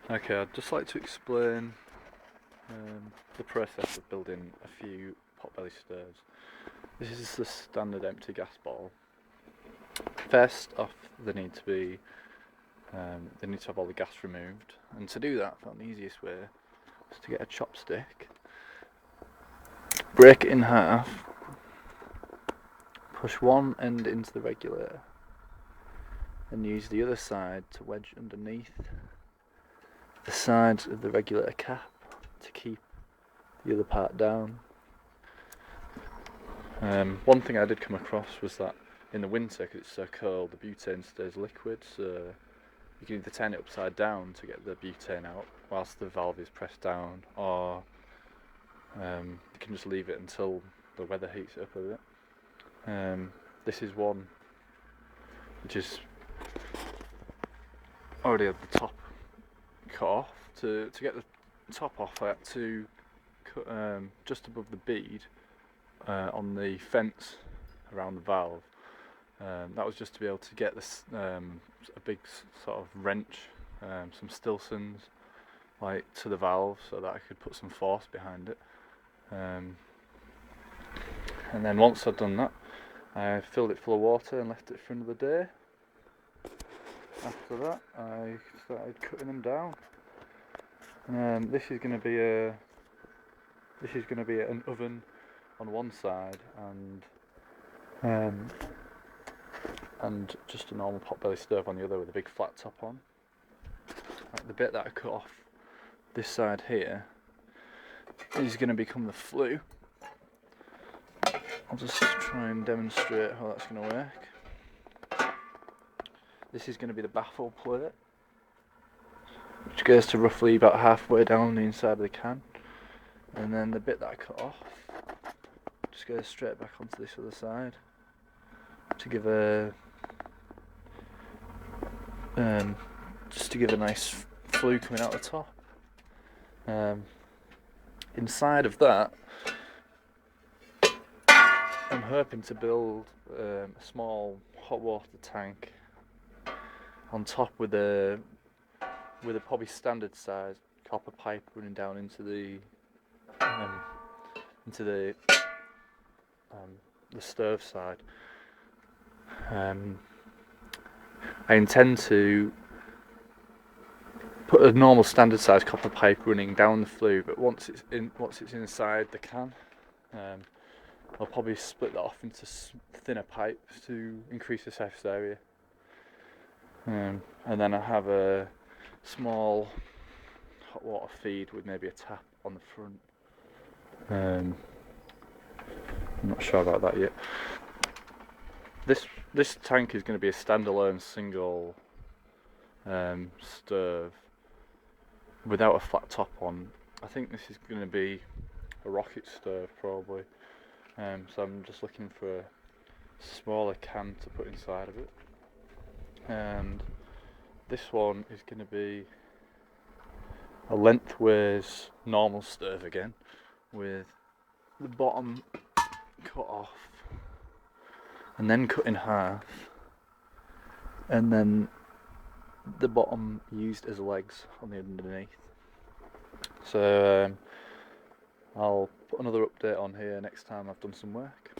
Okay, I'd just like to explain the process of building a few potbelly stoves. This is the standard empty gas bottle. First off, they need to have all the gas removed, and to do that, I found the easiest way is to get a chopstick, break it in half, push one end into the regulator, and use the other side to wedge underneath the sides of the regulator cap to keep the other part down. One thing I did come across was that in the winter, because it's so cold, the butane stays liquid, so you can either turn it upside down to get the butane out whilst the valve is pressed down, or you can just leave it until the weather heats it up a bit. This is one which is already at the top cut off. To get the top off, I had to cut just above the bead on the fence around the valve. That was just to be able to get this a big sort of wrench, some stillsons, like to the valve, so that I could put some force behind it. And then once I'd done that, I filled it full of water and left it for another day. After that, I started cutting them down. This is going to be an oven on one side and just a normal potbelly stove on the other with a big flat top on. Like the bit that I cut off this side here is going to become the flue. I'll just try and demonstrate how that's going to work. This is going to be the baffle plate, which goes to roughly about halfway down the inside of the can, and then the bit that I cut off just goes straight back onto this other side to give a nice flue coming out the top. Inside of that, I'm hoping to build a small hot water tank on top with a probably standard size copper pipe running down into the stove side. I intend to put a normal standard size copper pipe running down the flue, but once it's inside the can, I'll probably split that off into thinner pipes to increase the surface area. And then I have a small hot water feed with maybe a tap on the front. I'm not sure about that yet. This tank is going to be a standalone single stove without a flat top on. I think this is going to be a rocket stove probably. So I'm just looking for a smaller can to put inside of it. And this one is going to be a lengthways normal stove again, with the bottom cut off and then cut in half, and then the bottom used as legs on the underneath. So I'll put another update on here next time I've done some work.